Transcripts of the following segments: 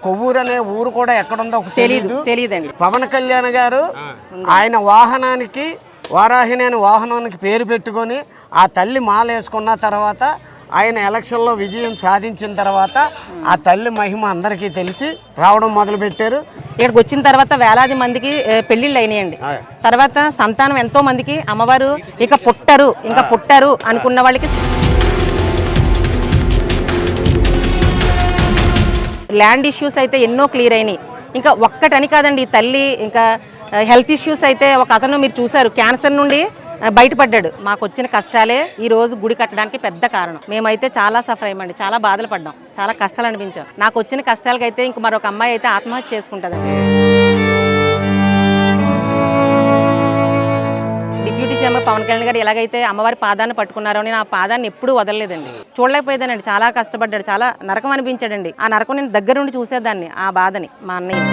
కొవ్వూరు అనే ఊరు కూడా ఎక్కడుందో తెలియదండి. పవన్ కళ్యాణ్ గారు ఆయన వాహనానికి వారాహిని అనే వాహనానికి పేరు పెట్టుకొని ఆ తల్లి మాల వేసుకున్న తర్వాత ఆయన ఎలక్షన్లో విజయం సాధించిన తర్వాత ఆ తల్లి మహిమ అందరికీ తెలిసి రావడం మొదలుపెట్టారు. ఇక్కడికి వచ్చిన తర్వాత వేలాది మందికి పెళ్లిళ్ళు అయినాయండి. తర్వాత సంతానం ఎంతో మందికి అమ్మవారు ఇంకా పుట్టరు అనుకున్న వాళ్ళకి ల్యాండ్ ఇష్యూస్ అయితే ఎన్నో క్లియర్ అయినాయి. ఇంకా ఒక్కటని కాదండి, ఈ తల్లి ఇంకా హెల్త్ ఇష్యూస్ అయితే ఒక అతను మీరు చూసారు క్యాన్సర్ నుండి బయటపడ్డాడు. మాకు వచ్చిన కష్టాలే ఈ రోజు గుడి కట్టడానికి పెద్ద కారణం. మేమైతే చాలా సఫర్ అయ్యామండి, చాలా బాధలు పడ్డాం, చాలా కష్టాలు అనిపించాం. నాకు వచ్చిన కష్టాలకైతే ఇంక మరొక అమ్మాయి అయితే ఆత్మహత్య చేసుకుంటుందండి. డిప్యూటీ సీఎం పవన్ కళ్యాణ్ గారు ఎలాగైతే అమ్మవారి పాదాన్ని పట్టుకున్నారో నేను ఆ పాదాన్ని ఎప్పుడూ వదలలేదండి. చూడలేకపోయేదానండి, చాలా కష్టపడ్డాడు, చాలా నరకం అనిపించాడండి. ఆ నరకం నేను దగ్గర నుండి చూసేదాన్ని, ఆ బాధని మా అన్నయ్య.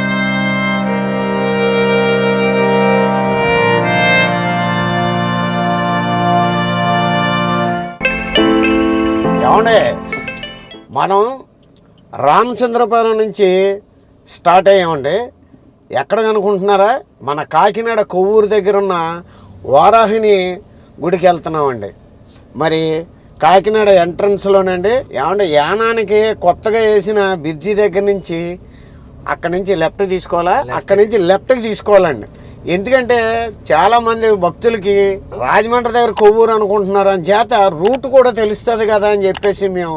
ఏమండే మనం రామచంద్రపురం నుంచి స్టార్ట్ అయ్యామండి. ఎక్కడ కనుకుంటున్నారా? మన కాకినాడ కొవ్వూరు దగ్గర ఉన్న వారాహిని గుడికి వెళ్తున్నామండి. మరి కాకినాడ ఎంట్రన్స్లోనండి ఏమంటే యానానికి కొత్తగా వేసిన బ్రిడ్జి దగ్గర నుంచి అక్కడి నుంచి లెఫ్ట్ తీసుకోవాలా, అక్కడి నుంచి లెఫ్ట్కి తీసుకోవాలండి. ఎందుకంటే చాలామంది భక్తులకి రాజమండ్రి దగ్గర కొవ్వూరు అనుకుంటున్నారు అని చేత రూట్ కూడా తెలుస్తుంది కదా అని చెప్పేసి మేము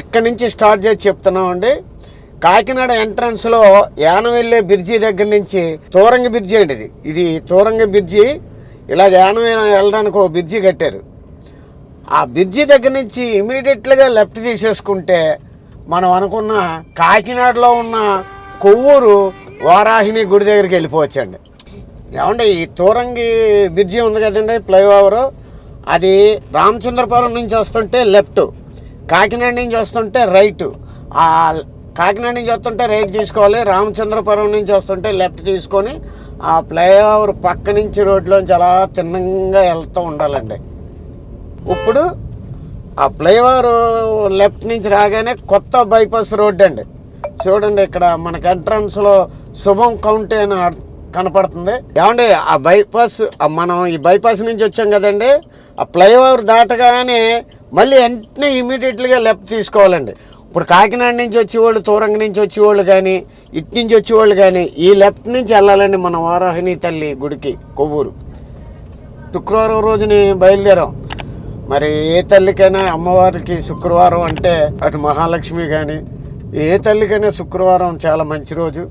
ఇక్కడి నుంచి స్టార్ట్ చేసి చెప్తున్నామండి. కాకినాడ ఎంట్రన్స్లో యానం వెళ్ళే బ్రిడ్జి దగ్గర నుంచి తోరంగి బ్రిడ్జి అండి. ఇది తోరంగి బ్రిడ్జి. ఇలాగ యానం వెళ్ళడానికి ఒక బ్రిడ్జి కట్టారు. ఆ బ్రిడ్జి దగ్గర నుంచి ఇమీడియట్గా లెఫ్ట్ తీసేసుకుంటే మనం అనుకున్న కాకినాడలో ఉన్న కొవ్వూరు వారాహిని గుడి దగ్గరికి వెళ్ళిపోవచ్చండి. ఏమంటే ఈ తోరంగి బ్రిడ్జి ఉంది కదండి, ఫ్లైఓవరు, అది రామచంద్రపురం నుంచి వస్తుంటే లెఫ్ట్, కాకినాడ నుంచి వస్తుంటే రైట్. ఆ కాకినాడ నుంచి వస్తుంటే రైట్ తీసుకోవాలి, రామచంద్రపురం నుంచి వస్తుంటే లెఫ్ట్ తీసుకొని ఆ ఫ్లైఓవర్ పక్క నుంచి రోడ్లోంచి అలా తిన్నంగా వెళ్తూ ఉండాలండి. ఇప్పుడు ఆ ఫ్లైఓవర్ లెఫ్ట్ నుంచి రాగానే కొత్త బైపాస్ రోడ్ అండి. చూడండి, ఇక్కడ మనకి ఎంట్రన్స్లో శుభం కౌంటీ అని కనపడుతుంది. ఏమండి ఆ బైపాస్, మనం ఈ బైపాస్ నుంచి వచ్చాం కదండి, ఆ ఫ్లైఓవర్ దాటగానే మళ్ళీ వెంటనే ఇమీడియట్గా లెఫ్ట్ తీసుకోవాలండి. ఇప్పుడు కాకినాడ నుంచి వచ్చేవాళ్ళు, తోరంగి నుంచి వచ్చేవాళ్ళు కానీ, ఇటు నుంచి వచ్చేవాళ్ళు కానీ ఈ లెఫ్ట్ నుంచి వెళ్ళాలండి మన వారాహిని తల్లి గుడికి కొవ్వూరు. శుక్రవారం రోజుని బయలుదేరాం. మరి ఏ తల్లికైనా అమ్మవారికి శుక్రవారం అంటే అటు మహాలక్ష్మి కానీ ఏ తల్లికైనా శుక్రవారం చాలా మంచి రోజు.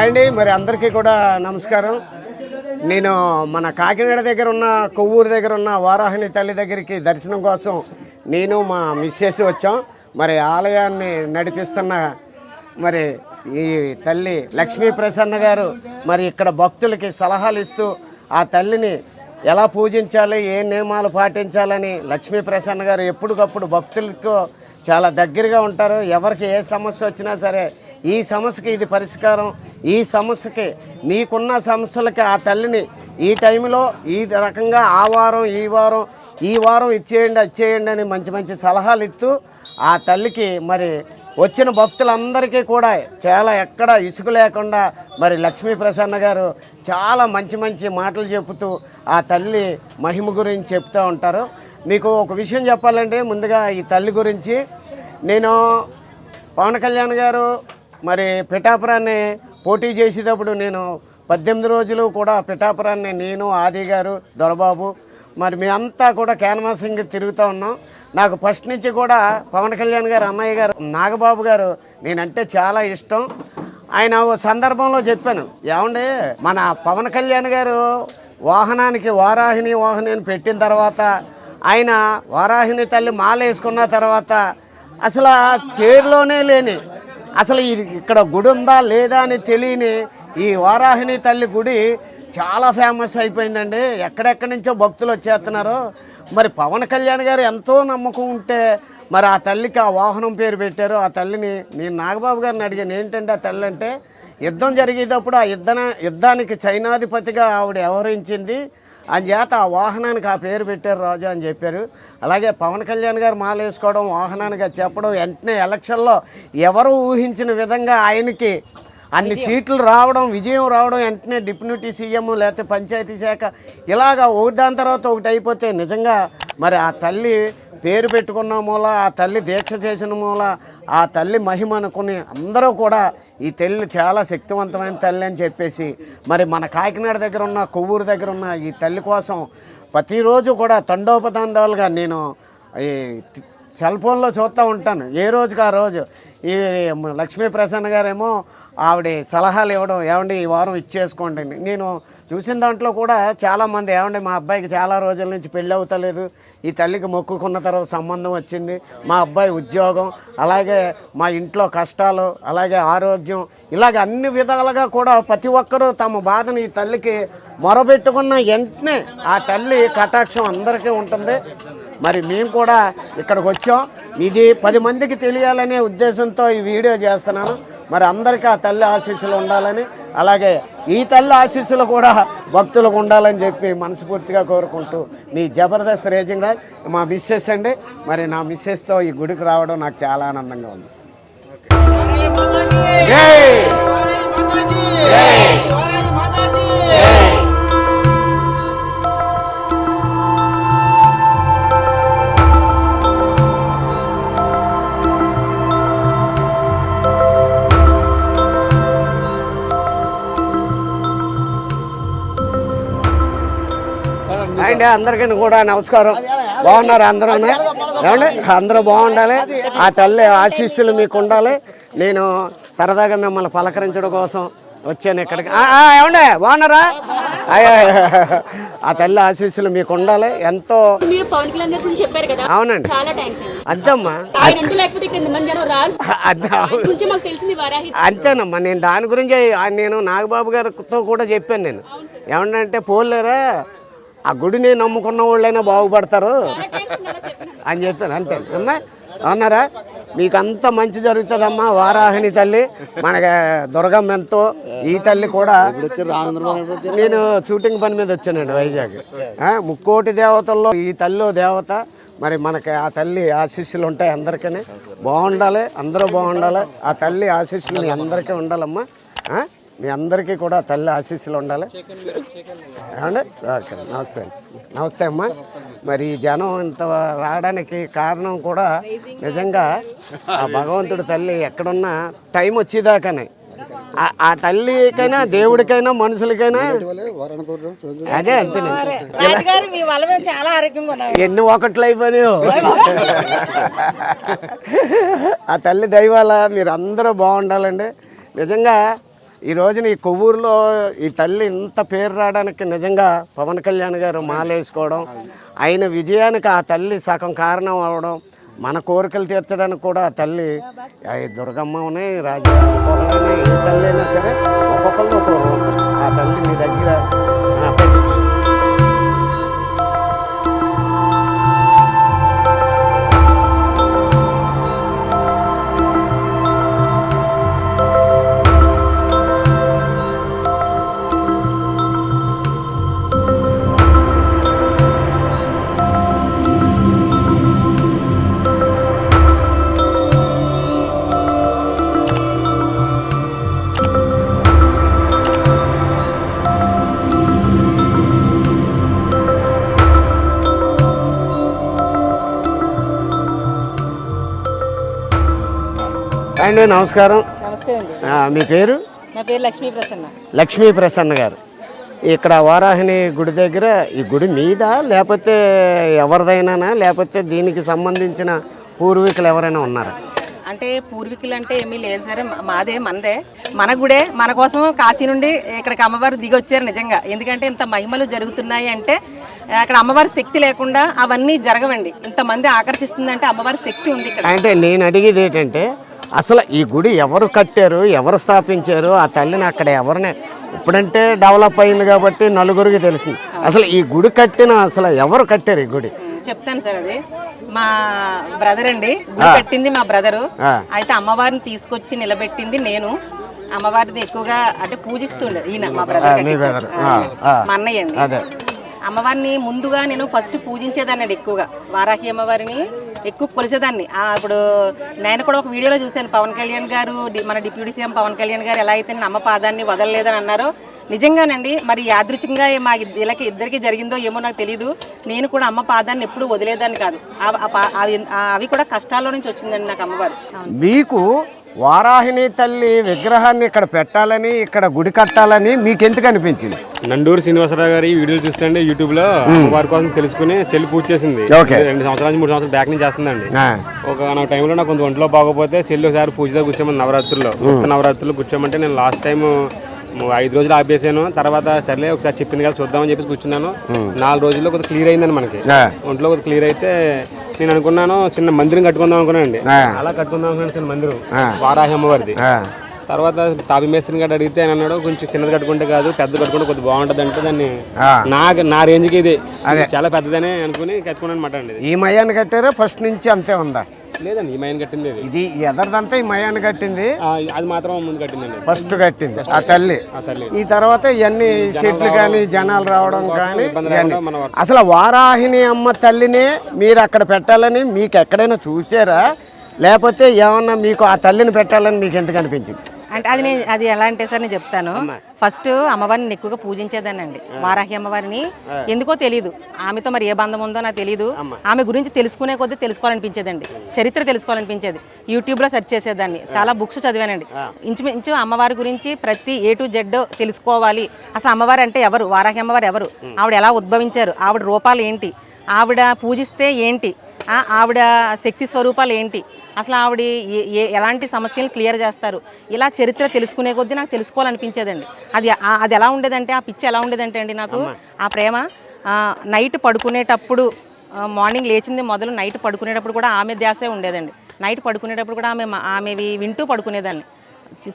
అండి మరి అందరికీ కూడా నమస్కారం. నేను మన కాకినాడ దగ్గర ఉన్న కొవ్వూరు దగ్గర ఉన్న వారాహిని తల్లి దగ్గరికి దర్శనం కోసం నేను మా మిస్సెస్ వచ్చాం. మరి ఆలయాన్ని నడిపిస్తున్న మరి ఈ తల్లి లక్ష్మీ ప్రసన్న గారు మరి ఇక్కడ భక్తులకి సలహాలు ఇస్తూ ఆ తల్లిని ఎలా పూజించాలి, ఏ నియమాలు పాటించాలని లక్ష్మీ ప్రసన్న గారు ఎప్పటికప్పుడు భక్తులతో చాలా దగ్గరగా ఉంటారు. ఎవరికి ఏ సమస్య వచ్చినా సరే ఈ సమస్యకి ఇది పరిష్కారం, ఈ సమస్యకి మీకున్న సమస్యలకి ఆ తల్లిని ఈ టైంలో ఈ రకంగా ఆ వారం ఈ వారం ఇచ్చేయండి వచ్చేయండి అని మంచి మంచి సలహాలు ఇస్తూ ఆ తల్లికి మరి వచ్చిన భక్తులందరికీ కూడా చాలా ఎక్కడ ఇసుక లేకుండా మరి లక్ష్మీ ప్రసన్న గారు చాలా మంచి మంచి మాటలు చెబుతూ ఆ తల్లి మహిమ గురించి చెప్తూ ఉంటారు. మీకు ఒక విషయం చెప్పాలంటే ముందుగా ఈ తల్లి గురించి నేను పవన్ కళ్యాణ్ గారు మరి పిఠాపురాన్ని పోటీ చేసేటప్పుడు నేను 18 రోజులు కూడా పిఠాపురాన్ని నేను ఆది గారు దొరబాబు మరి మీ అంతా కూడా క్యాన్వాసింగ్ తిరుగుతూ ఉన్నాం. నాకు ఫస్ట్ నుంచి కూడా పవన్ కళ్యాణ్ గారు అన్నయ్య గారు నాగబాబు గారు నేనంటే చాలా ఇష్టం. ఆయన ఓ సందర్భంలో చెప్పాను, ఏమండి మన పవన్ కళ్యాణ్ గారు వాహనానికి వారాహిని అని పెట్టిన తర్వాత ఆయన వారాహిని తల్లి మాల వేసుకున్న తర్వాత అసలు ఆ పేరులోనే లేని అసలు ఇక్కడ గుడి ఉందా లేదా అని తెలియని ఈ వారాహిని తల్లి గుడి చాలా ఫేమస్ అయిపోయిందండి. ఎక్కడెక్కడి నుంచో భక్తులు వచ్చేస్తున్నారు. మరి పవన్ కళ్యాణ్ గారు ఎంతో నమ్మకం ఉంటే మరి ఆ తల్లికి ఆ వాహనం పేరు పెట్టారు. ఆ తల్లిని నేను నాగబాబు గారిని అడిగాను, ఏంటంటే ఆ తల్లి అంటే యుద్ధం జరిగేటప్పుడు ఆ యుద్ధానికి చైనాధిపతిగా ఆవిడ వ్యవహరించింది, చేత ఆ వాహనానికి ఆ పేరు పెట్టారు రాజు అని చెప్పారు. అలాగే పవన్ కళ్యాణ్ గారు మాల వేసుకోవడం, వాహనానికి చెప్పడం, వెంటనే ఎలక్షన్లో ఎవరు ఊహించిన విధంగా ఆయనకి అన్ని సీట్లు రావడం, విజయం రావడం, వెంటనే డిప్యూటీ సీఎం లేకపోతే పంచాయతీ శాఖ ఇలాగా ఒకటి దాని తర్వాత ఒకటి అయిపోతే నిజంగా మరి ఆ తల్లి పేరు పెట్టుకున్న మూల, ఆ తల్లి దీక్ష చేసిన మూల, ఆ తల్లి మహిమ అనుకుని అందరూ కూడా ఈ తల్లి చాలా శక్తివంతమైన తల్లి అని చెప్పేసి మరి మన కాకినాడ దగ్గర ఉన్న కొవ్వూరు దగ్గర ఉన్న ఈ తల్లి కోసం ప్రతిరోజు కూడా తండోపతండాలుగా నేను ఈ సెల్ ఫోన్లో చూస్తూ ఉంటాను. ఏ రోజుకి ఆ రోజు ఈ లక్ష్మీ ప్రసన్న గారేమో ఆవిడ సలహాలు ఇవ్వడం, ఏమండి ఈ వారం ఇచ్చేసుకోండి. నేను చూసిన దాంట్లో కూడా చాలామంది ఏమండి మా అబ్బాయికి చాలా రోజుల నుంచి పెళ్ళి అవుతలేదు, ఈ తల్లికి మొక్కుకున్న తర్వాత సంబంధం వచ్చింది, మా అబ్బాయి ఉద్యోగం, అలాగే మా ఇంట్లో కష్టాలు, అలాగే ఆరోగ్యం, ఇలాగ అన్ని విధాలుగా కూడా ప్రతి ఒక్కరూ తమ బాధను ఈ తల్లికి మొరబెట్టుకున్న వెంటనే ఆ తల్లి కటాక్షం అందరికీ ఉంటుంది. మరి మేము కూడా ఇక్కడికి వచ్చాం, ఇది 10 మందికి తెలియాలనే ఉద్దేశంతో ఈ వీడియో చేస్తున్నాను. మరి అందరికీ ఆ తల్లి ఆశీస్సులు ఉండాలని, అలాగే ఈ తల్లి ఆశీస్సులు కూడా భక్తులకు ఉండాలని చెప్పి మనస్ఫూర్తిగా కోరుకుంటూ మీ జబర్దస్త్ రేజింగ్ రాజ్ మా మిస్సెస్ అండి. మరి నా మిస్సెస్తో ఈ గుడికి రావడం నాకు చాలా ఆనందంగా ఉంది. అండి అందరికీ కూడా నమస్కారం. బాగున్నారు అందరూ? ఏమండి అందరూ బాగుండాలి, ఆ తల్లి ఆశీస్సులు మీకు ఉండాలి. నేను సరదాగా మిమ్మల్ని పలకరించడం కోసం వచ్చాను ఇక్కడికి. ఏమండి బాగున్నారా? ఆ తల్లి ఆశీస్సులు మీకు ఉండాలి. ఎంతో అవునండి, అంతేమ్మా, అంతేనమ్మా. నేను దాని గురించి నేను నాగబాబు గారితో కూడా చెప్పాను. నేను ఏమంటే పోలేరా, ఆ గుడిని నమ్ముకున్న వాళ్ళైనా బాగుపడతారు అని చెప్పాను. అంతే అమ్మా, అన్నారా? మీకు అంత మంచి జరుగుతుందమ్మా. వారాహిని తల్లి మనకి దుర్గమ్మ ఎంతో, ఈ తల్లి కూడా. నేను షూటింగ్ పని మీద వచ్చానండి వైజాగ్. ముక్కోటి దేవతల్లో ఈ తల్లి దేవత. మరి మనకి ఆ తల్లి ఆశీస్సులు ఉంటాయి అందరికీ. బాగుండాలి, అందరూ బాగుండాలి. ఆ తల్లి ఆశీస్సులు మీ అందరికీ ఉండాలమ్మా. మీ అందరికీ కూడా తల్లి ఆశీస్సులు ఉండాలి. ఏమండి? ఓకే, నమస్తే. నమస్తే అమ్మా. మరి ఈ జనం ఇంత రావడానికి కారణం కూడా నిజంగా ఆ భగవంతుడి తల్లి ఎక్కడున్నా టైం వచ్చేదాకానే ఆ తల్లికైనా దేవుడికైనా మనుషులకైనా అదే అంతే. ఎన్ని ఒకట్లు అయిపోయాయో ఆ తల్లి దైవాల మీరు అందరూ బాగుండాలండి. నిజంగా ఈ రోజున ఈ కొవ్వూరులో ఈ తల్లి ఇంత పేరు రావడానికి నిజంగా పవన్ కళ్యాణ్ గారు మాలేసుకోవడం, ఆయన విజయానికి ఆ తల్లి సగం కారణం అవడం, మన కోరికలు తీర్చడానికి కూడా ఆ తల్లి దుర్గమ్మని రాజాని ఏ తల్లి అయినా సరే ఒక్కొక్కరితో ఒక్కొక్క ఆ తల్లి మీ దగ్గర అండి. నమస్కారం. నమస్తే అండి. మీ పేరు? నా పేరు లక్ష్మీ ప్రసన్న. లక్ష్మీ ప్రసన్న గారు ఇక్కడ వారాహిని గుడి దగ్గర ఈ గుడి మీద లేకపోతే ఎవరిదైనా లేకపోతే దీనికి సంబంధించిన పూర్వీకులు ఎవరైనా ఉన్నారా? అంటే పూర్వీకులు అంటే ఏమీ లేదు సరే, మాదే మనదే, మన గుడే, మన కోసం కాశీ నుండి ఇక్కడికి అమ్మవారు దిగి వచ్చారు నిజంగా. ఎందుకంటే ఇంత మహిమలు జరుగుతున్నాయి అంటే అక్కడ అమ్మవారి శక్తి లేకుండా అవన్నీ జరగవండి. ఇంతమంది ఆకర్షిస్తుందంటే అమ్మవారి శక్తి ఉంది ఇక్కడ. అంటే నేను అడిగేది ఏంటంటే అసలు ఈ గుడి ఎవరు కట్టారు, ఎవరు స్థాపించారు, ఆ తల్లిని అక్కడ ఎవరిని, ఇప్పుడంటే డెవలప్ అయింది కాబట్టి నలుగురికి తెలిసింది, అసలు ఈ గుడి కట్టిన అసలు ఎవరు కట్టారు ఈ గుడి? చెప్తాను సార్. అది మా బ్రదర్ అండి, గుడి కట్టింది మా బ్రదరు. అయితే అమ్మవారిని తీసుకొచ్చి నిలబెట్టింది నేను. అమ్మవారిని ఎక్కువగా అంటే పూజిస్తుండే ఈయన మా బ్రదర్, మా అన్నయ్య అండి. అమ్మవారిని ముందుగా నేను ఫస్ట్ పూజించేదాన్ని అండి ఎక్కువగా. వారాహి అమ్మవారిని ఎక్కువ కొలిసేదాన్ని. ఇప్పుడు నేను కూడా ఒక వీడియోలో చూశాను, పవన్ కళ్యాణ్ గారు, మన డిప్యూటీ సీఎం పవన్ కళ్యాణ్ గారు ఎలా అయితే నేను అమ్మ పాదాన్ని వదలలేదని అన్నారో నిజంగానండి. మరి యాదృచ్ఛికంగా మా ఇద్దరికి జరిగిందో ఏమో నాకు తెలియదు. నేను కూడా అమ్మ పాదాన్ని ఎప్పుడు వదిలేదాన్ని కాదు. అవి కూడా కష్టాల్లో నుంచి వచ్చిందండి నాకు అమ్మవారు. మీకు వారాహిని తల్లి విగ్రహాన్ని ఇక్కడ పెట్టాలని, ఇక్కడ గుడి కట్టాలని మీకు ఎందుకు అనిపించింది? నండూరు శ్రీనివాసరావు గారి వీడియోలు చూస్తుంటే యూట్యూబ్ లో వారి కోసం తెలుసుకుని చెల్లి పూజ చేసింది. 2 సంవత్సరాల 3 సంవత్సరాల బ్యాక్ నుంచి చేస్తుందండి. ఒక టైంలో నాకు కొంత ఒంట్లో బాగోపోతే చెల్లి ఒకసారి పూజతో కూర్చోమని నవరాత్రుల్లో కూర్చోమంటే నేను లాస్ట్ టైం 5 రోజులు ఆపేసాను. తర్వాత సర్లే ఒకసారి చెప్పింది కదా చూద్దామని చెప్పేసి కూర్చున్నాను. 4 రోజుల్లో కొద్దిగా క్లియర్ అయిందండి మనకి. ఒంట్లో కొద్దిగా క్లియర్ అయితే నేను అనుకున్నాను చిన్న మందిరం కట్టుకుందాం అనుకున్నానండి. అలా కట్టుకుందాం అనుకున్నాను చిన్న మందిరం, వారాహి అమ్మవారిది. తర్వాత తాపి మేస్త్రిని గట్ట అడిగితే ఆయన అన్నాడు కొంచెం చిన్నది కట్టుకుంటే కాదు పెద్ద కట్టుకుంటే కొద్దిగా బాగుంటది అంటే దాన్ని నా రేంజ్కి ఇది చాలా పెద్దదనే అనుకుని కట్టుకున్నాను అనమాట అండి. ఈ మయాన్ని కట్టారా ఫస్ట్ నుంచి అంతే ఉందా? లేదండి, ఈ మయాన్ని కట్టింది ఇది ఎదరిదంతా ఈ మయాన్ని కట్టింది, అది మాత్రం ముందు కట్టిందండి. ఫస్ట్ కట్టింది ఆ తల్లి. ఈ తర్వాత ఇవన్నీ చెట్లు కానీ జనాలు రావడం కానీ. అసలు వారాహిని అమ్మ తల్లిని మీరు అక్కడ పెట్టాలని మీకు ఎక్కడైనా చూసారా, లేకపోతే ఏమన్నా మీకు ఆ తల్లిని పెట్టాలని మీకు ఎందుకు అనిపించింది? అంటే అది ఎలా అంటే సార్ నేను చెప్తాను. ఫస్ట్ అమ్మవారిని ఎక్కువగా పూజించేదాన్ని అండి, వారాహి అమ్మవారిని. ఎందుకో తెలియదు, ఆమెతో మరి ఏ బంధం ఉందో నాకు తెలియదు. ఆమె గురించి తెలుసుకునే కొద్దీ తెలుసుకోవాలనిపించేదండి, చరిత్ర తెలుసుకోవాలనిపించేది. యూట్యూబ్లో సెర్చ్ చేసేదాన్ని, చాలా బుక్స్ చదివానండి. ఇంచుమించు అమ్మవారి గురించి ప్రతి A to Z తెలుసుకోవాలి. అసలు అమ్మవారు అంటే ఎవరు, వారాహి అమ్మవారు ఎవరు, ఆవిడ ఎలా ఉద్భవించారు, ఆవిడ రూపాలు ఏంటి, ఆవిడ పూజిస్తే ఏంటి, ఆవిడ శక్తి స్వరూపాలు ఏంటి, అసలు ఆవిడ ఎలాంటి సమస్యలు క్లియర్ చేస్తారు, ఇలా చరిత్ర తెలుసుకునే కొద్దీ నాకు తెలుసుకోవాలనిపించేదండి. అది ఎలా ఉండేదంటే, ఆ పిచ్చి ఎలా ఉండేదంటే అండి నాకు, ఆ ప్రేమ నైట్ పడుకునేటప్పుడు, మార్నింగ్ లేచింది మొదలు నైట్ పడుకునేటప్పుడు కూడా ఆమె ధ్యాసే ఉండేదండి. నైట్ పడుకునేటప్పుడు కూడా ఆమెవి వింటూ పడుకునేదాన్ని.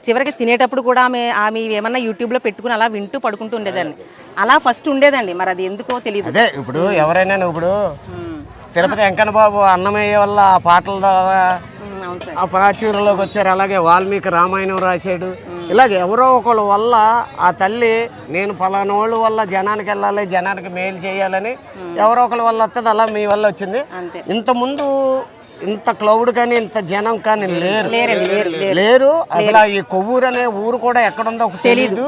చివరికి తినేటప్పుడు కూడా ఆమె ఏమన్నా యూట్యూబ్లో పెట్టుకుని అలా వింటూ పడుకుంటూ ఉండేదాన్ని. అలా ఫస్ట్ ఉండేదండి, మరి అది ఎందుకో తెలియదు. అదే ఇప్పుడు ఎవరైనా ఇప్పుడు తిరుపతి వెంకన్న బాబు అన్నమయ్య వల్ల ఆ పాటల ద్వారా ఆ ప్రాచుర్యంలోకి వచ్చారు. అలాగే వాల్మీకి రామాయణం రాశాడు. ఇలాగే ఎవరో ఒకళ్ళ వల్ల ఆ తల్లి నేను ఫలానా వాళ్ళ వల్ల జనానికి వెళ్ళాలి, జనానికి మేలు చేయాలని ఎవరో ఒకళ్ళ వల్ల వస్తుంది. అలా మీ వల్ల వచ్చింది. ఇంతకుముందు ఇంత క్లౌడ్ కానీ ఇంత జనం కానీ లేరు. అసలు ఈ కొవ్వూరు అనే ఊరు కూడా ఎక్కడుందో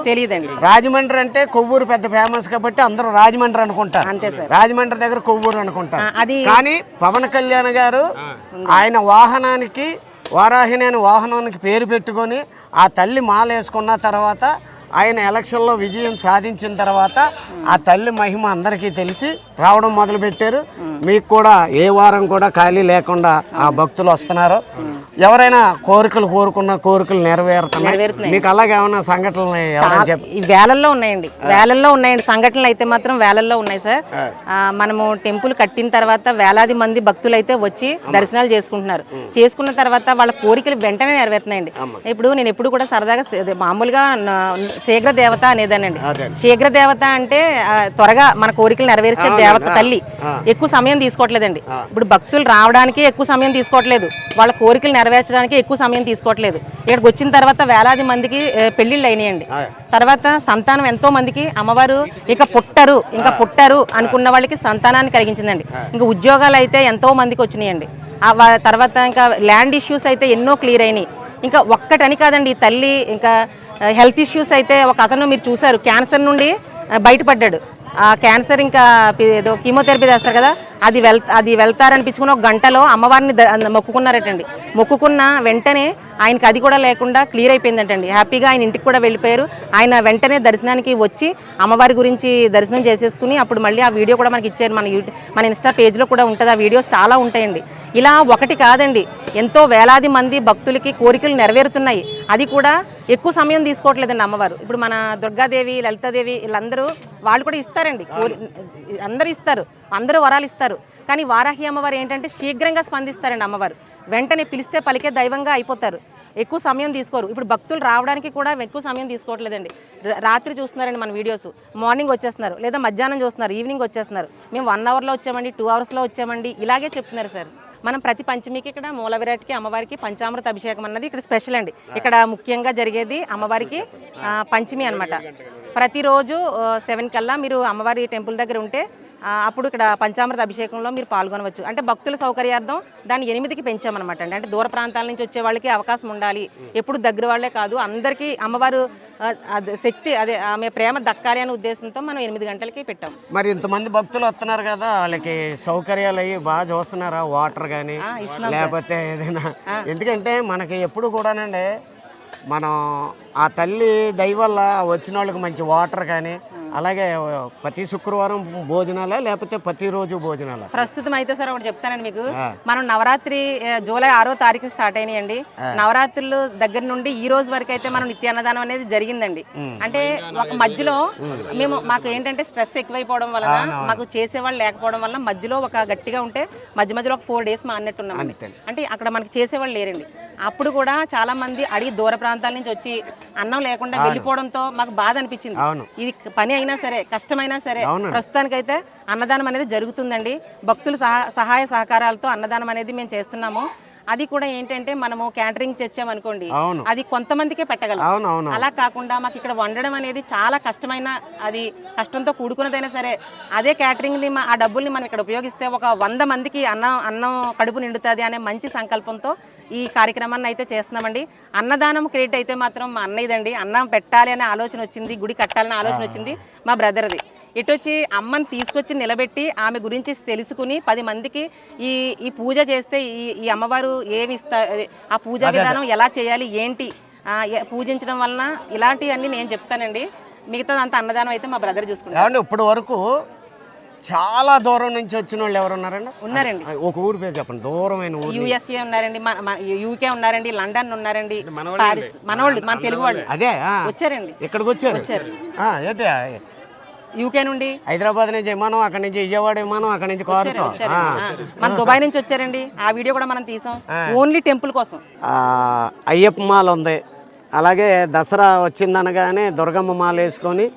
తెలియదండి. రాజమండ్రి అంటే కొవ్వూరు పెద్ద ఫేమస్ కాబట్టి అందరూ రాజమండ్రి అనుకుంటారు, రాజమండ్రి దగ్గర కొవ్వూరు అనుకుంటారు. కానీ పవన్ కళ్యాణ్ గారు ఆయన వాహనానికి వారాహిని అనే వాహనానికి పేరు పెట్టుకొని ఆ తల్లి మాల వేసుకున్న తర్వాత ఆయన ఎలక్షన్లో విజయం సాధించిన తర్వాత ఆ తల్లి మహిమ అందరికీ తెలిసి రావడం మొదలుపెట్టారు. మీకు కూడా ఏ వారం కూడా ఖాళీ లేకుండా ఆ భక్తులు వస్తున్నారు. ఎవరైనా కోరికలు కోరుకున్న కోరికలు నెరవేరుతున్నాయి. మీకు అలాగే ఏమైనా సంఘటనలు వేలల్లో ఉన్నాయండి, సంఘటనలు అయితే మాత్రం వేలల్లో ఉన్నాయి సార్. మనము టెంపుల్ కట్టిన తర్వాత వేలాది మంది భక్తులు అయితే వచ్చి దర్శనాలు చేసుకున్న తర్వాత వాళ్ళ కోరికలు వెంటనే నెరవేరుతున్నాయండి. ఇప్పుడు నేను ఎప్పుడు కూడా సరదాగా మామూలుగా శీఘ్ర దేవత అనేదానండి. శీఘ్ర దేవత అంటే త్వరగా మన కోరికలు నెరవేర్చే దేవత తల్లి. ఎక్కువ సమయం తీసుకోవట్లేదండి. ఇప్పుడు భక్తులు రావడానికి ఎక్కువ సమయం తీసుకోవట్లేదు, వాళ్ళ కోరికలు నెరవేర్చడానికి ఎక్కువ సమయం తీసుకోవట్లేదు. ఇక్కడికి వచ్చిన తర్వాత వేలాది మందికి పెళ్లిళ్ళు అయినాయండి. తర్వాత సంతానం ఎంతో మందికి అమ్మవారు ఇంకా పుట్టరు అనుకున్న వాళ్ళకి సంతానాన్ని కలిగించిందండి. ఇంకా ఉద్యోగాలు అయితే ఎంతో మందికి వచ్చినాయండి. తర్వాత ఇంకా ల్యాండ్ ఇష్యూస్ అయితే ఎన్నో క్లియర్ అయినాయి. ఇంకా ఒక్కటని కాదండి, ఈ తల్లి ఇంకా హెల్త్ ఇష్యూస్ అయితే ఒక అతను మీరు చూసారు, క్యాన్సర్ నుండి బయటపడ్డాడు. క్యాన్సర్ ఇంకా ఏదో కీమోథెరపీ చేస్తారు కదా, అది వెళ్తారనిపించుకుని ఒక గంటలో అమ్మవారిని మొక్కుకున్నారటండి. మొక్కుకున్న వెంటనే ఆయనకి అది కూడా లేకుండా క్లియర్ అయిపోయిందంటండి. హ్యాపీగా ఆయన ఇంటికి కూడా వెళ్ళిపోయారు. ఆయన వెంటనే దర్శనానికి వచ్చి అమ్మవారి గురించి దర్శనం చేసేసుకుని అప్పుడు మళ్ళీ ఆ వీడియో కూడా మనకి ఇచ్చారు. మన ఇన్స్టా పేజ్లో కూడా ఉంటుంది. ఆ వీడియోస్ చాలా ఉంటాయండి. ఇలా ఒకటి కాదండి, ఎంతో వేలాది మంది భక్తులకి కోరికలు నెరవేరుతున్నాయి. అది కూడా ఎక్కువ సమయం తీసుకోవట్లేదండి అమ్మవారు. ఇప్పుడు మన దుర్గాదేవి, లలితాదేవి వీళ్ళందరూ వాళ్ళు కూడా ఇస్తారండి, అందరూ ఇస్తారు, అందరూ వరాలు ఇస్తారు. కానీ వారాహి అమ్మవారు ఏంటంటే శీఘ్రంగా స్పందిస్తారండి. అమ్మవారు వెంటనే పిలిస్తే పలికే దైవంగా అయిపోతారు. ఎక్కువ సమయం తీసుకోరు. ఇప్పుడు భక్తులు రావడానికి కూడా ఎక్కువ సమయం తీసుకోవట్లేదండి. రాత్రి చూస్తున్నారండి మన వీడియోస్, మార్నింగ్ వచ్చేస్తున్నారు, లేదా మధ్యాహ్నం చూస్తున్నారు, ఈవినింగ్ వచ్చేస్తున్నారు. మేము 1 అవర్లో వచ్చామండి, 2 అవర్స్లో వచ్చామండి, ఇలాగే చెప్తున్నారు సార్. మనం ప్రతి పంచమికి ఇక్కడ మూల విరాట్కి అమ్మవారికి పంచామృత అభిషేకం అన్నది ఇక్కడ స్పెషల్ అండి. ఇక్కడ ముఖ్యంగా జరిగేది అమ్మవారికి పంచమి అనమాట. ప్రతిరోజు 7 కల్లా మీరు అమ్మవారి టెంపుల్ దగ్గర ఉంటే అప్పుడు ఇక్కడ పంచామృత అభిషేకంలో మీరు పాల్గొనవచ్చు. అంటే భక్తుల సౌకర్యార్థం దాన్ని 8కి పెంచామన్నమాట అండి. అంటే దూర ప్రాంతాల నుంచి వచ్చే వాళ్ళకి అవకాశం ఉండాలి, ఎప్పుడు దగ్గర వాళ్ళే కాదు, అందరికీ అమ్మవారు శక్తి అదే ఆమె ప్రేమ దక్కాలి అనే ఉద్దేశంతో మనం 8 గంటలకి పెట్టాం. మరి ఇంతమంది భక్తులు వస్తున్నారు కదా, వాళ్ళకి సౌకర్యాలు అయ్యి బాగా చూస్తున్నారా? వాటర్ కానీ లేకపోతే ఏదైనా? ఎందుకంటే మనకి ఎప్పుడు కూడానండి మనం ఆ తల్లి దయ వల్ల వచ్చిన వాళ్ళకి మంచి వాటర్ కానీ, అలాగే ప్రతి శుక్రవారం భోజనాలా లేకపోతే ప్రతిరోజు భోజనాలా? ప్రస్తుతం అయితే సార్ ఒకటి చెప్తానండి మీకు. మనం నవరాత్రి జూలై 6వ తారీఖు స్టార్ట్ అయినాయండి. నవరాత్రులు దగ్గర నుండి ఈ రోజు వరకు అయితే మనం నిత్యాన్నదానం అనేది జరిగిందండి. అంటే ఒక మధ్యలో మాకు ఏంటంటే స్ట్రెస్ ఎక్కువైపోవడం వలన, మాకు చేసేవాళ్ళు లేకపోవడం వల్ల మధ్యలో ఒక గట్టిగా ఉంటే మధ్యలో ఒక 4 డేస్ మాన్నట్టున్నామండి. అంటే అక్కడ మనకి చేసేవాళ్ళు లేరండి. అప్పుడు కూడా చాలా మంది అడిగి దూర ప్రాంతాల నుంచి వచ్చి అన్నం లేకుండా వెళ్ళిపోవడంతో మాకు బాధ అనిపించింది. ఇది పని అయినా సరే, కష్టమైనా సరే, ప్రస్తుతానికైతే అన్నదానం అనేది జరుగుతుందండి. భక్తుల సహాయ సహకారాలతో అన్నదానం అనేది మేము చేస్తున్నాము. అది కూడా ఏంటంటే మనము క్యాటరింగ్ తెచ్చామనుకోండి, అది కొంతమందికే పెట్టగలం. అలా కాకుండా మాకు ఇక్కడ వండడం అనేది చాలా కష్టమైన, అది కష్టంతో కూడుకున్నదైనా సరే అదే క్యాటరింగ్ని ఆ డబ్బుల్ని మనం ఇక్కడ ఉపయోగిస్తే ఒక 100 మందికి అన్నం కడుపు నిండుతుంది అనే మంచి సంకల్పంతో ఈ కార్యక్రమాన్ని అయితే చేస్తున్నామండి. అన్నదానం క్రియేట్ అయితే మాత్రం మా అన్నయ్యదండి. అన్నం పెట్టాలి అనే ఆలోచన వచ్చింది, గుడి కట్టాలనే ఆలోచన వచ్చింది మా బ్రదర్ది. ఇటొచ్చి అమ్మని తీసుకొచ్చి నిలబెట్టి ఆమె గురించి తెలుసుకుని 10 మందికి ఈ పూజ చేస్తే ఈ అమ్మవారు ఏమి ఆ పూజా విధానం ఎలా చేయాలి, ఏంటి పూజించడం వలన ఇలాంటివన్నీ నేను చెప్తానండి. మిగతాదంతా అన్నదానం అయితే మా బ్రదర్ చూసుకుంటారు. ఇప్పటి వరకు చాలా దూరం నుంచి వచ్చిన వాళ్ళు ఎవరు ఉన్నారండి? ఉన్నారండి. ఒక ఊరు పేరు చెప్పండి, దూరమైన ఊరు. USA ఉన్నారండి, UK ఉన్నారండి, లండన్ ఉన్నారండి, పారిస్. మనోళ్ళు, మన తెలుగు వాళ్ళు అదే వచ్చారండి. ఇక్కడికి వచ్చారు. UK నుండి, హైదరాబాద్ నుంచి విమానం, అక్కడి నుంచి విజయవాడ విమానం, అక్కడి నుంచి కారుతో మన దుబాయ్ నుంచి వచ్చారండి. ఆ వీడియో కూడా మనం తీసాం ఓన్లీ టెంపుల్ కోసం. అయ్యప్ప మాల ఉంది, అలాగే దసరా వచ్చిందనగానే దుర్గమ్మ మాల వేసుకొని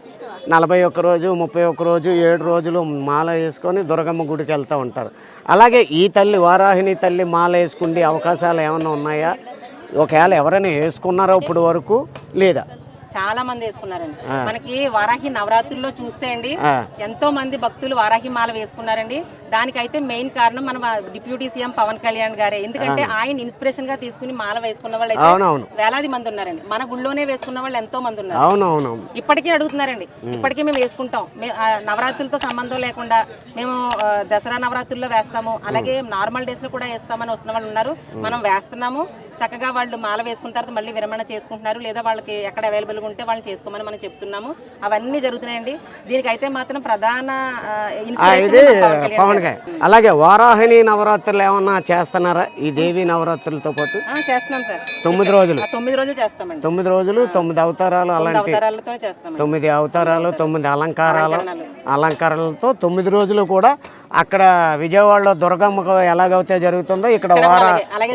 41 రోజు 31 రోజు 7 రోజులు మాల వేసుకొని దుర్గమ్మ గుడికి వెళ్తూ ఉంటారు. అలాగే ఈ తల్లి వారాహిని తల్లి మాల వేసుకునే అవకాశాలు ఏమైనా ఉన్నాయా? ఒకవేళ ఎవరైనా వేసుకున్నారో ఇప్పుడు వరకు లేదా? చాలా మంది వేసుకున్నారండి. మనకి వారాహి నవరాత్రుల్లో చూస్తే అండి ఎంతో మంది భక్తులు వారాహి మాల వేసుకున్నారండి. దానికైతే మెయిన్ కారణం మన డిప్యూటీ సీఎం పవన్ కళ్యాణ్ గారే. ఎందుకంటే ఆయన ఇన్స్పిరేషన్ గా తీసుకుని మాల వేసుకున్న వాళ్ళు అయితే వేలాది మంది ఉన్నారండి. మన గుళ్ళోనే వేసుకున్న వాళ్ళు ఎంతో మంది ఉన్నారు. ఇప్పటికీ అడుగుతున్నారండి, ఇప్పటికీ మేము వేసుకుంటాం. నవరాత్రులతో సంబంధం లేకుండా మేము దసరా నవరాత్రుల్లో వేస్తాము, అలాగే నార్మల్ డేస్ లో కూడా వేస్తామని వస్తున్న వాళ్ళు ఉన్నారు. మనం వేస్తున్నాము. చక్కగా వాళ్ళు మాల వేసుకున్న తర్వాత మళ్ళీ విరమణ చేసుకుంటున్నారు, లేదా వాళ్ళకి ఎక్కడ అవైలబుల్గా ఉంటే వాళ్ళు చేసుకోమని మనం చెప్తున్నాము. అవన్నీ జరుగుతున్నాయండి. దీనికైతే మాత్రం ప్రధాన పవన్ గారు. అలాగే వారాహిని నవరాత్రులు ఏమన్నా చేస్తున్నారా ఈ దేవి నవరాత్రులతో పాటు? చేస్తున్నాం సార్. 9 రోజులు 9 రోజులు చేస్తామండి. 9 రోజులు 9 అవతారాలు, అలాంటి 9 అవతారాలు, 9 అలంకారాలతో 9 రోజులు కూడా అక్కడ విజయవాడలో దుర్గమ్మకు ఎలాగైతే జరుగుతుందో ఇక్కడ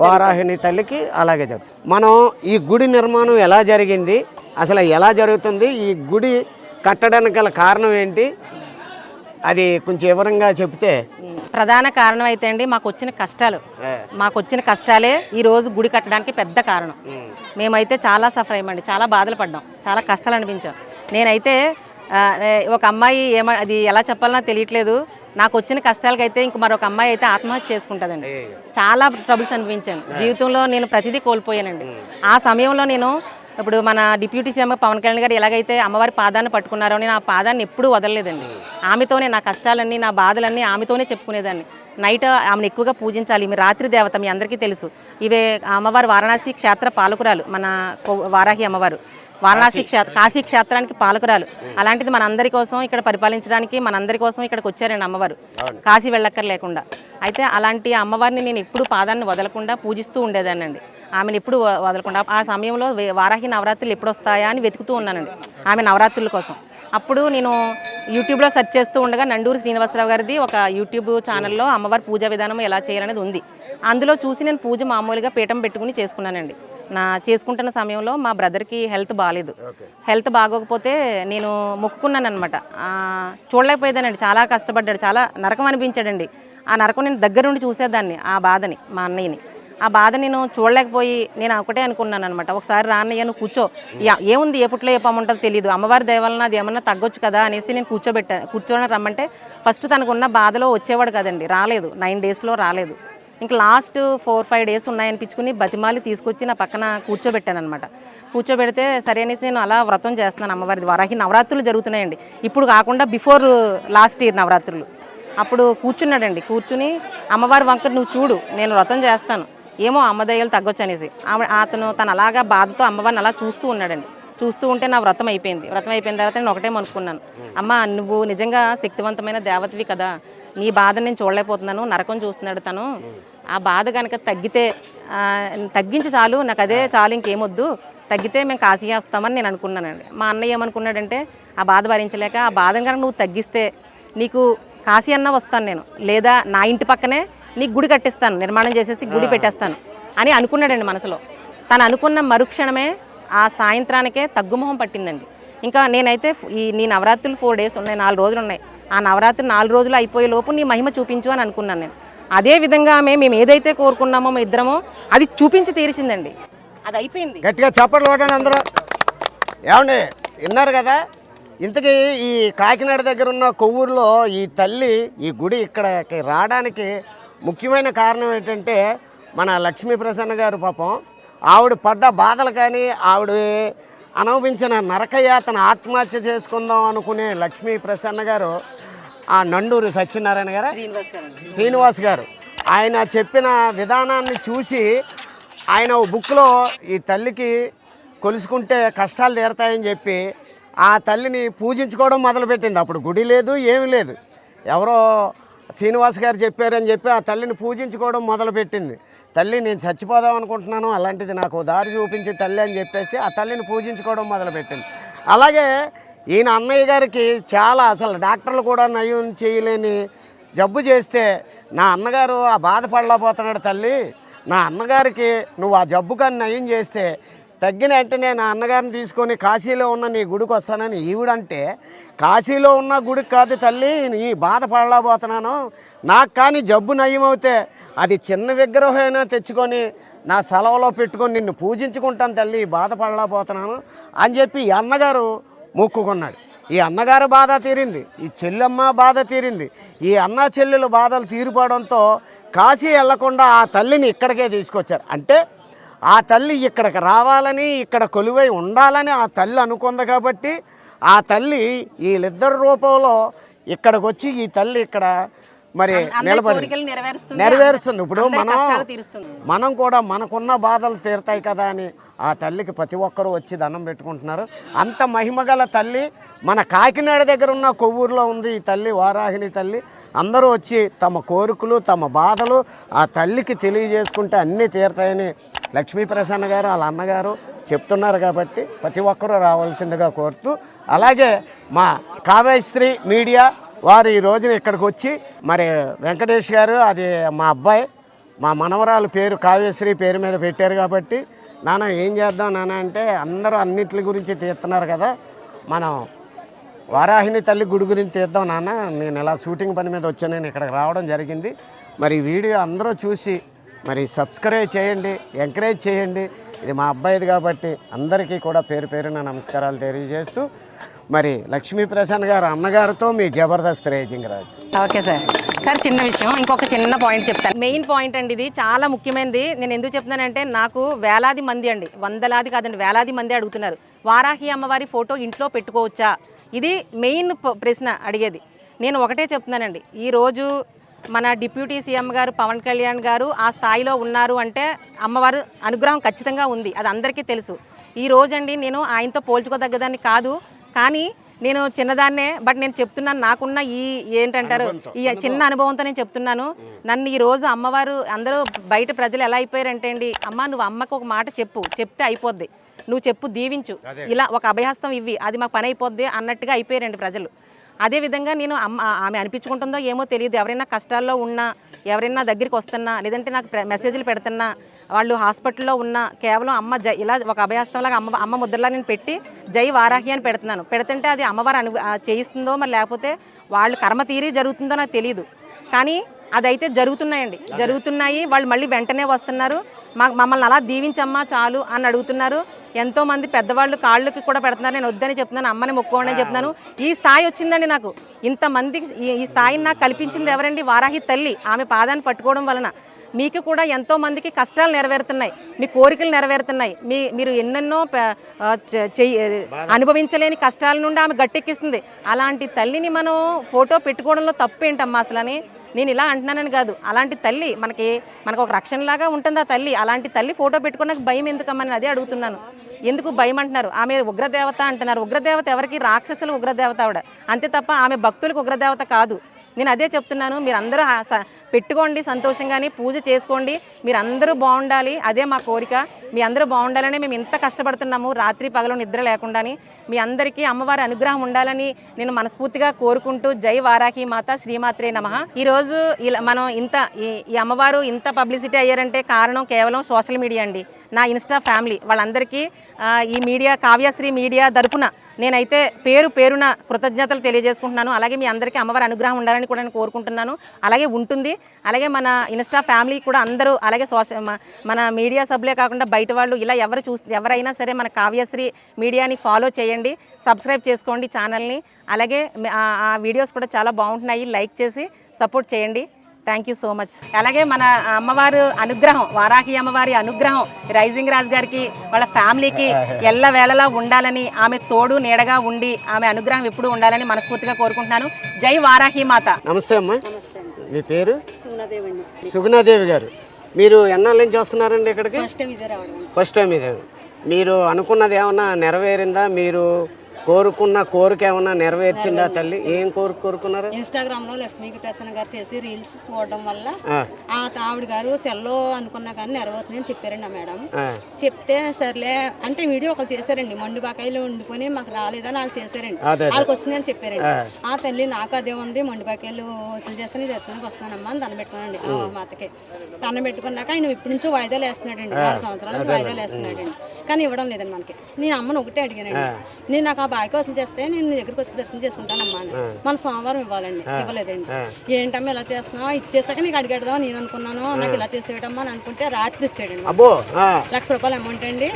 వారాహిని తల్లికి అలాగే జరుగుతుంది. మనం ఈ గుడి నిర్మాణం ఎలా జరిగింది, అసలు ఎలా జరుగుతుంది, ఈ గుడి కట్టడానికి గల కారణం ఏంటి, అది కొంచెం వివరంగా చెప్తే. ప్రధాన కారణం అయితే అండి మాకు వచ్చిన కష్టాలే ఈ రోజు గుడి కట్టడానికి పెద్ద కారణం. మేమైతే చాలా సఫర్ అయ్యామండి, చాలా బాధలు పడ్డాం, చాలా కష్టాలు అనిపించాం. నేనైతే ఒక అమ్మాయి అది ఎలా చెప్పాలన్నా తెలియట్లేదు. నాకు వచ్చిన కష్టాలకైతే ఇంక మరొక అమ్మాయి అయితే ఆత్మహత్య చేసుకుంటుందండి. చాలా ట్రబుల్స్ అనిపించాను జీవితంలో. నేను ప్రతిదీ కోల్పోయానండి. ఆ సమయంలో నేను ఇప్పుడు మన డిప్యూటీ సీఎం పవన్ కళ్యాణ్ గారు ఎలాగైతే అమ్మవారి పాదాన్ని పట్టుకున్నారో నేను ఆ పాదాన్ని ఎప్పుడూ వదలలేదండి. ఆమెతోనే నా కష్టాలన్నీ నా బాధలన్నీ ఆమెతోనే చెప్పుకునేదాన్ని. నైట్ ఆమెను ఎక్కువగా పూజించాలి. మీ రాత్రి దేవత మీ అందరికీ తెలుసు. ఇవే అమ్మవారు వారణాసి క్షేత్ర పాలకురాలు, మన వారాహి అమ్మవారు వారణాసి కాశీ క్షేత్రానికి పాలకురాలు. అలాంటిది మనందరి కోసం ఇక్కడ పరిపాలించడానికి మనందరి కోసం ఇక్కడికి వచ్చారండి అమ్మవారు, కాశీ వెళ్ళక్కర్ లేకుండా. అయితే అలాంటి అమ్మవారిని నేను ఎప్పుడు పాదాన్ని వదలకుండా పూజిస్తూ ఉండేదానండి. ఆమెను ఎప్పుడు వదలకుండా. ఆ సమయంలో వారాహి నవరాత్రులు ఎప్పుడు వస్తాయా అని వెతుకుతూ ఉన్నానండి ఆమె నవరాత్రుల కోసం. అప్పుడు నేను యూట్యూబ్లో సెర్చ్ చేస్తూ ఉండగా నండూరి శ్రీనివాసరావు గారిది ఒక యూట్యూబ్ ఛానల్లో అమ్మవారి పూజా విధానం ఎలా చేయాలనేది ఉంది. అందులో చూసి నేను పూజ మామూలుగా పీఠం పెట్టుకుని చేసుకున్నానండి. చేసుకుంటున్న సమయంలో మా బ్రదర్కి హెల్త్ బాగాలేదు. హెల్త్ బాగోకపోతే నేను మొక్కుకున్నాను అనమాట. చూడలేకపోయేదానండి. చాలా కష్టపడ్డాడు, చాలా నరకం అనిపించాడండి. ఆ నరకం నేను దగ్గర నుండి చూసేదాన్ని, ఆ బాధని, మా అన్నయ్యని. ఆ బాధ నేను చూడలేకపోయి నేను ఒకటే అనుకున్నాను అనమాట, ఒకసారి రాన్నయ్య నువ్వు కూర్చో, ఏముంది ఏ పుట్లో ఏ పమ్మ ఉంటుందో తెలియదు, అమ్మవారి దయవలన అది ఏమన్నా తగ్గొచ్చు కదా అనేసి నేను కూర్చొని రమ్మంటే ఫస్ట్ తనకున్న బాధలో వచ్చేవాడు కదండి. రాలేదు, 9 డేస్లో రాలేదు. ఇంకా లాస్ట్ 4-5 డేస్ ఉన్నాయనిపించుకుని బతిమాలి తీసుకొచ్చి నా పక్కన కూర్చోబెట్టాను అనమాట. కూర్చోబెడితే సరే అనేసి నేను అలా వ్రతం చేస్తున్నాను. అమ్మవారిది వారాహి నవరాత్రులు జరుగుతున్నాయండి, ఇప్పుడు కాకుండా బిఫోర్ లాస్ట్ ఇయర్ నవరాత్రులు. అప్పుడు కూర్చున్నాడండి. కూర్చుని అమ్మవారి వంక నువ్వు చూడు, నేను వ్రతం చేస్తాను, ఏమో అమ్మదయ్యలు తగ్గొచ్చు అనేసి తను అలాగా బాధతో అమ్మవారిని అలా చూస్తూ ఉన్నాడండి. చూస్తూ ఉంటే నా వ్రతం అయిపోయింది. వ్రతం అయిపోయిన తర్వాత నేను ఒకటే అనుకున్నాను, అమ్మ నువ్వు నిజంగా శక్తివంతమైన దేవతవి కదా, నీ బాధ నేను చూడలేకపోతున్నాను, నరకం చూస్తున్నాడు తను, ఆ బాధ కనుక తగ్గించి చాలు, నాకు అదే చాలు, ఇంకేమొద్దు, తగ్గితే మేము కాశీ వస్తామని నేను అనుకున్నానండి. మా అన్నయ్య ఏమనుకున్నాడంటే ఆ బాధ భరించలేక ఆ బాధ కనుక నువ్వు తగ్గిస్తే నీకు కాశీ అన్నా వస్తాను నేను, లేదా నా ఇంటి పక్కనే నీకు గుడి కట్టిస్తాను, నిర్మాణం చేసేసి గుడి పెట్టేస్తాను అని అనుకున్నాడండి మనసులో. తను అనుకున్న మరుక్షణమే ఆ సాయంత్రానికే తగ్గుముఖం పట్టిందండి. ఇంకా నేనైతే నీ నవరాత్రులు 4 డేస్ ఉన్నాయి, 4 రోజులు ఉన్నాయి, ఆ నవరాత్రులు 4 రోజులు అయిపోయే లోపు నీ మహిమ చూపించు అని అనుకున్నాను నేను. అదే విధంగా మేము ఏదైతే కోరుకున్నామో మా ఇద్దరమో అది చూపించి తీర్చిందండి. అది అయిపోయింది. గట్టిగా చప్పట్లు కొట్టండి అందరూ. ఏమండి విన్నారు కదా, ఇంతకీ ఈ కాకినాడ దగ్గర ఉన్న కొవ్వూరులో ఈ తల్లి ఈ గుడి ఇక్కడికి రావడానికి ముఖ్యమైన కారణం ఏంటంటే మన లక్ష్మీ ప్రసన్న గారు పాపం ఆవిడ పడ్డ బాధలు కానీ ఆవిడ అనుభవించిన నరకయాతన ఆత్మహత్య చేసుకుందాం అనుకునే లక్ష్మీ ప్రసన్న గారు ఆ నండూరి సత్యనారాయణ గారు శ్రీనివాస్ గారు ఆయన చెప్పిన విధానాన్ని చూసి ఆయన బుక్లో ఈ తల్లికి కొలుసుకుంటే కష్టాలు తీరతాయని చెప్పి ఆ తల్లిని పూజించుకోవడం మొదలుపెట్టింది. అప్పుడు గుడి లేదు, ఏమీ లేదు, ఎవరో శ్రీనివాస్ గారు చెప్పారని చెప్పి ఆ తల్లిని పూజించుకోవడం మొదలుపెట్టింది. తల్లి నేను చచ్చిపోదాం అనుకుంటున్నాను, అలాంటిది నాకు దారి చూపించే తల్లి అని చెప్పేసి ఆ తల్లిని పూజించుకోవడం మొదలుపెట్టింది. అలాగే ఈయన అన్నయ్య గారికి చాలా అసలు డాక్టర్లు కూడా నయం చేయలేని జబ్బు చేస్తే నా అన్నగారు ఆ బాధపడలేకపోతున్నాడు తల్లి, నా అన్నగారికి నువ్వు ఆ జబ్బు కానీ నయం చేస్తే తగ్గిన వెంటనే నా అన్నగారిని తీసుకొని కాశీలో ఉన్న నీ గుడికి వస్తానని ఈవిడంటే, కాశీలో ఉన్న గుడికి కాదు తల్లి, నీ బాధపడలేకపోతున్నాను, నాకు కానీ జబ్బు నయమవుతే అది చిన్న విగ్రహమైనా తెచ్చుకొని నా స్థలంలో పెట్టుకొని నిన్ను పూజించుకుంటాను తల్లి, బాధపడలేకపోతున్నాను అని చెప్పి ఈ అన్నగారు మొక్కుకున్నాడు. ఈ అన్నగారు బాధ తీరింది, ఈ చెల్లెమ్మ బాధ తీరింది. ఈ అన్న చెల్లెల బాధలు తీరిపోవడంతో కాశీ వెళ్లకుండా ఆ తల్లిని ఇక్కడికే తీసుకొచ్చారు. అంటే ఆ తల్లి ఇక్కడికి రావాలని, ఇక్కడ కొలువై ఉండాలని ఆ తల్లి అనుకుంది కాబట్టి ఆ తల్లి వీళ్ళిద్దరి రూపంలో ఇక్కడికి వచ్చి ఈ తల్లి ఇక్కడ మరి నిలబడి నెరవేరుస్తుంది. ఇప్పుడు మనం కూడా మనకున్న బాధలు తీరుతాయి కదా అని ఆ తల్లికి ప్రతి ఒక్కరూ వచ్చి దండం పెట్టుకుంటున్నారు. అంత మహిమగల తల్లి మన కాకినాడ దగ్గర ఉన్న కొవ్వూరులో ఉంది ఈ తల్లి, వారాహిని తల్లి. అందరూ వచ్చి తమ కోరికలు తమ బాధలు ఆ తల్లికి తెలియజేసుకుంటే అన్నీ తీరుతాయని లక్ష్మీ ప్రసన్న గారు వాళ్ళ అన్నగారు చెప్తున్నారు కాబట్టి ప్రతి ఒక్కరూ రావాల్సిందిగా కోరుతూ, అలాగే మా కావ్యశ్రీ మీడియా వారు ఈ రోజున ఇక్కడికి వచ్చి మరి వెంకటేష్ గారు, అది మా అబ్బాయి, మా మనవరాలు పేరు కావ్యశ్రీ పేరు మీద పెట్టారు కాబట్టి నాన్న ఏం చేద్దాం నాన్న అంటే అందరూ అన్నిటి గురించి తీస్తున్నారు కదా, మనం వారాహిని తల్లి గుడి గురించి తీద్దాం నాన్న, నేను ఇలా షూటింగ్ పని మీద వచ్చాను, నేను ఇక్కడికి రావడం జరిగింది. మరి వీడియో అందరూ చూసి మరి సబ్స్క్రైబ్ చేయండి, ఎంకరేజ్ చేయండి. ఇది మా అబ్బాయిది కాబట్టి అందరికీ కూడా పేరు పేరున నమస్కారాలు తెలియజేస్తూ మరి లక్ష్మీ ప్రసన్న గారు అన్నగారితో మీ Jabardasth raging Raj. Okay sir. Sir చిన్న విషయం, ఇంకొక చిన్న పాయింట్ చెప్తాను. మెయిన్ పాయింట్ అండి, ఇది చాలా ముఖ్యమైనది. నేను ఎందుకు చెప్తున్నానంటే నాకు వేలాది మంది అండి, వందలాది కాదండి వేలాది మంది అడుగుతున్నారు, వారాహి అమ్మవారి ఫోటో ఇంట్లో పెట్టుకోవచ్చా? ఇది మెయిన్ ప్రశ్న అడిగేది. నేను ఒకటే చెప్తున్నానండి, ఈరోజు మన డిప్యూటీ సీఎం గారు పవన్ కళ్యాణ్ గారు ఆ స్థాయిలో ఉన్నారు అంటే అమ్మవారు అనుగ్రహం ఖచ్చితంగా ఉంది, అది అందరికీ తెలుసు. ఈ రోజండి నేను ఆయనతో పోల్చుకోదగ్గదాన్ని కాదు, కానీ నేను చిన్నదాన్నే. బట్ నేను చెప్తున్నాను, నాకున్న ఈ ఏంటంటారు ఈ చిన్న అనుభవంతో నేను చెప్తున్నాను. నన్ను ఈరోజు అమ్మవారు అందరూ బయట ప్రజలు ఎలా అయిపోయారంటే అండి, అమ్మ నువ్వు అమ్మకు ఒక మాట చెప్తే అయిపోద్ది, నువ్వు చెప్పు దీవించు, ఇలా ఒక అభయహస్తం ఇవ్వి, అది మాకు పని అయిపోద్ది అన్నట్టుగా అయిపోయారండి ప్రజలు. అదేవిధంగా నేను ఆమె అనిపించుకుంటుందో ఏమో తెలియదు, ఎవరైనా కష్టాల్లో ఉన్నా, ఎవరైనా దగ్గరికి వస్తున్నా, లేదంటే నాకు మెసేజ్లు పెడుతున్నా, వాళ్ళు హాస్పిటల్లో ఉన్నా, కేవలం అమ్మ ఇలా ఒక అభయహస్తంలాగా అమ్మ ముద్రలా నేను పెట్టి జై వారాహి అని పెడుతుంటే అది అమ్మవారు చేయిస్తుందో మరి లేకపోతే వాళ్ళు కర్మ తీరి జరుగుతుందో నాకు తెలియదు, కానీ అదైతే జరుగుతున్నాయి. వాళ్ళు మళ్ళీ వెంటనే వస్తున్నారు, మమ్మల్ని అలా దీవించమ్మా చాలు అని అడుగుతున్నారు. ఎంతోమంది పెద్దవాళ్ళు కాళ్ళకి కూడా పెడుతున్నారు, నేను వద్దని చెప్తున్నాను, అమ్మని మొక్కోండి అని చెప్తున్నాను. ఈ స్థాయి వచ్చిందండి నాకు, ఇంతమందికి ఈ స్థాయిని నాకు కల్పించింది ఎవరండి? వారాహి తల్లి. ఆమె పాదాన్ని పట్టుకోవడం వలన మీకు కూడా ఎంతోమందికి కష్టాలు నెరవేరుతున్నాయి, మీ కోరికలు నెరవేరుతున్నాయి, మీరు ఎన్నెన్నో అనుభవించలేని కష్టాల నుండి ఆమె గట్టెక్కిస్తుంది. అలాంటి తల్లిని మనం ఫోటో పెట్టుకోవడంలో తప్పేంటమ్మా అసలు అని నేను ఇలా అంటున్నానని కాదు. అలాంటి తల్లి మనకు ఒక రక్షణలాగా ఉంటుంది ఆ తల్లి. అలాంటి తల్లి ఫోటో పెట్టుకున్నాక భయం ఎందుకమ్మని అదే అడుగుతున్నాను. ఎందుకు భయం అంటున్నారు? ఆమె ఉగ్రదేవత అంటున్నారు. ఉగ్రదేవత ఎవరికి? రాక్షసులు ఉగ్రదేవత ఆవిడ, అంతే తప్ప ఆమె భక్తులకు ఉగ్రదేవత కాదు. నేను అదే చెప్తున్నాను, మీరందరూ పెట్టుకోండి, సంతోషంగానే పూజ చేసుకోండి, మీరందరూ బాగుండాలి, అదే మా కోరిక. మీ అందరూ బాగుండాలని మేము ఇంత కష్టపడుతున్నాము, రాత్రి పగలు నిద్ర లేకుండాని. మీ అందరికీ అమ్మవారి అనుగ్రహం ఉండాలని నేను మనస్ఫూర్తిగా కోరుకుంటూ జై వారాహి మాత శ్రీమాత్రే నమః. ఈరోజు ఇలా మనం ఈ అమ్మవారు ఇంత పబ్లిసిటీ అయ్యారంటే కారణం కేవలం సోషల్ మీడియా అండి. నా ఇన్స్టా ఫ్యామిలీ వాళ్ళందరికీ ఈ మీడియా, కావ్యశ్రీ మీడియా తరపున నేనైతే పేరున కృతజ్ఞతలు తెలియజేసుకుంటున్నాను. అలాగే మీ అందరికీ అమ్మవారి అనుగ్రహం ఉండాలని కూడా నేను కోరుకుంటున్నాను. అలాగే ఉంటుంది. అలాగే మన ఇన్స్టా ఫ్యామిలీ కూడా అందరూ, అలాగే మన మీడియా సభ్యులే కాకుండా బయట వాళ్ళు ఇలా ఎవరైనా సరే మన కావ్యశ్రీ మీడియాని ఫాలో చేయండి, సబ్స్క్రైబ్ చేసుకోండి ఛానల్ని. అలాగే ఆ వీడియోస్ కూడా చాలా బాగుంటున్నాయి, లైక్ చేసి సపోర్ట్ చేయండి. Thank you so much. అలాగే మన అమ్మవారు అనుగ్రహం, వారాహి అమ్మవారి అనుగ్రహం రైజింగ్ రాజ్ గారికి వాళ్ళ ఫ్యామిలీకి ఎల్లవేళలా ఉండాలని, ఆమె తోడు నీడగా ఉండి ఆమె అనుగ్రహం ఎప్పుడు ఉండాలని మనస్ఫూర్తిగా కోరుకుంటున్నాను. జై వారాహి మాత. నమస్తే అమ్మా, మీ పేరు? సుగుణాదేవి గారు. మీరు ఎన్నాళ్ళ నుంచి వస్తున్నారండి ఇక్కడికి? ఫస్ట్ టైం ఇదే. మీరు అనుకున్నది ఏమన్నా నెరవేరిందా? మీరు కోరుకున్న కోరిక ఏమన్నా నెరవేర్చిందా తల్లి? ఏం కోరుకున్నారు? ఇన్స్టాగ్రామ్ లో లక్ష్మీ ప్రసన్న గారు చేసి రీల్స్ చూడడం వల్ల ఆవిడ గారు సెల్లో అనుకున్నా కానీ నెరవేరుతుంది అని చెప్పారండి ఆ మేడం. చెప్తే సర్లే అంటే వీడియో ఒకరు చేశారండి, మండు బాకాయలు వండుకొని మాకు రాలేదని వాళ్ళు చేశారండి, వాళ్ళకి వస్తుందని చెప్పారండి. ఆ తల్లి నాకు అదే ఉంది, మండు బాకాయలు వసూలు చేస్తే నీ దర్శనానికి వస్తానమ్మా అని దండం పెట్టుకున్నాండి. మాతకి దండం పెట్టుకున్నాక ఆయన ఇప్పటి నుంచో వాయిదాలు వేస్తున్నాడండి, 4 సంవత్సరాల నుంచి వాయిదాలు వేస్తున్నాడండి, కానీ ఇవ్వడం లేదండి మనకి. నేను అమ్మను ఒకటే అడిగానండి, నేను నాకు ఆ బాకి వసూలు చేస్తే నేను నీ దగ్గరికి వచ్చి దర్శనం చేసుకుంటానమ్మా అని. మన సోమవారం ఇవ్వాలండి, ఇవ్వలేదండి. ఏంటమ్మా ఇలా చేస్తున్నావు, ఇచ్చేసాక నీకు అడిగెడదాం నేను అనుకున్నాను, నాకు ఇలా చేసేయడమ్మా అని అనుకుంటే రాత్రి ఇచ్చాడండి. ₹1,00,000 అమౌంట్ అండి,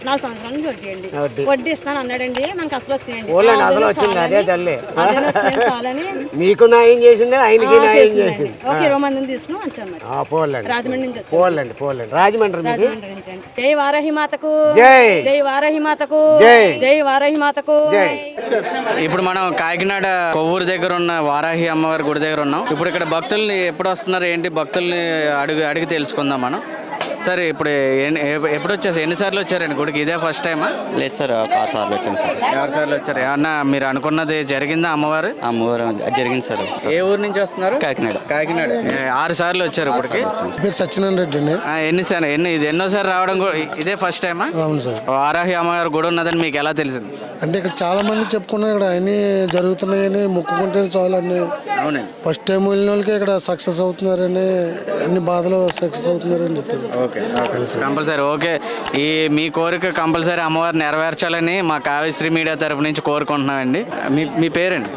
4 సంవత్సరాల నుంచి వడ్డీ అండి. వడ్డీ ఇస్తాను అన్నాడండి, మనకు అసలు వచ్చేయండి చాలని మీకు న్యాయం చేసింది, ఆయనకి న్యాయం చేసింది. ఒక 20 మందిని తీసుకుని వచ్చాము రాజమండ్రి నుంచి వచ్చాము. రాజమండ్రి నుంచి అండి. జై వారాహి మాతకు జై వారాహి మాతకు జై వారాహి మాతకు. ఇప్పుడు మనం కాకినాడ కొవ్వూరు దగ్గర ఉన్న వారాహి అమ్మవారి గుడి దగ్గర ఉన్నాం. ఇప్పుడు ఇక్కడ భక్తుల్ని ఎప్పుడు వస్తున్నారు ఏంటి, భక్తుల్ని అడిగి తెలుసుకుందాం మనం. సార్ ఇప్పుడు ఎప్పుడు వచ్చారు, ఎన్నిసార్లు వచ్చారండి గుడికి? ఇదే ఫస్ట్ టైమా? లేదు సార్, 6 సార్లు వచ్చాను సార్. 6 సార్లు వచ్చారు. ఏమన్నా మీరు అనుకున్నది జరిగిందా? అమ్మవారు జరిగింది సార్. ఏ ఊరు నుంచి వస్తున్నారు? కాకినాడ. 6 సార్లు వచ్చారు ఇప్పటికి. సత్యనారాయణ రెడ్డి అండి. ఇది ఎన్నోసారి రావడం ఇదే ఫస్ట్ టైమా? అవును సార్. వారాహి అమ్మవారి గుడి ఉన్నదని మీకు ఎలా తెలిసింది? అంటే ఇక్కడ చాలా మంది చెప్పుకున్నారు, ఇక్కడ అన్ని జరుగుతున్నాయని, మొక్కుకుంటే చాలు అన్ని. అవునండి. ఫస్ట్ టైం వెళ్ళిన వాళ్ళకి ఇక్కడ సక్సెస్ అవుతున్నారని, అన్ని బాధలు సక్సెస్ అవుతున్నారని చెప్పారు. కంపల్సరీ. ఓకే, మీ కోరిక కంపల్సరీ అమ్మవారు నెరవేర్చాలని మా కావ్యశ్రీ మీడియా తరపు నుంచి కోరుకుంటున్నామండి. మీ పేరండి?